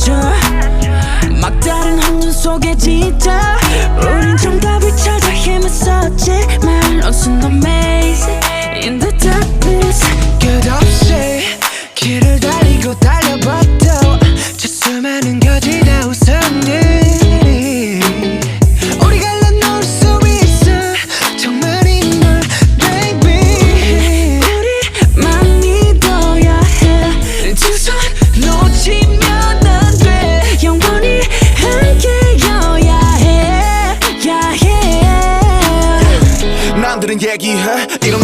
맞춰 막다른 환경 속에 지쳐 우린 정답을 찾아 헤맸었지만 Lost in the maze in the darkness 끝없이 길을 달리고 달려봐도 저 수많은 거짓의 우선들이 우리가 나눌 수 있어 정말인 걸 baby 우리만 믿어야 해 두 손 놓치면 안 돼 영원히 함께여야 해 남들은 얘기해 이런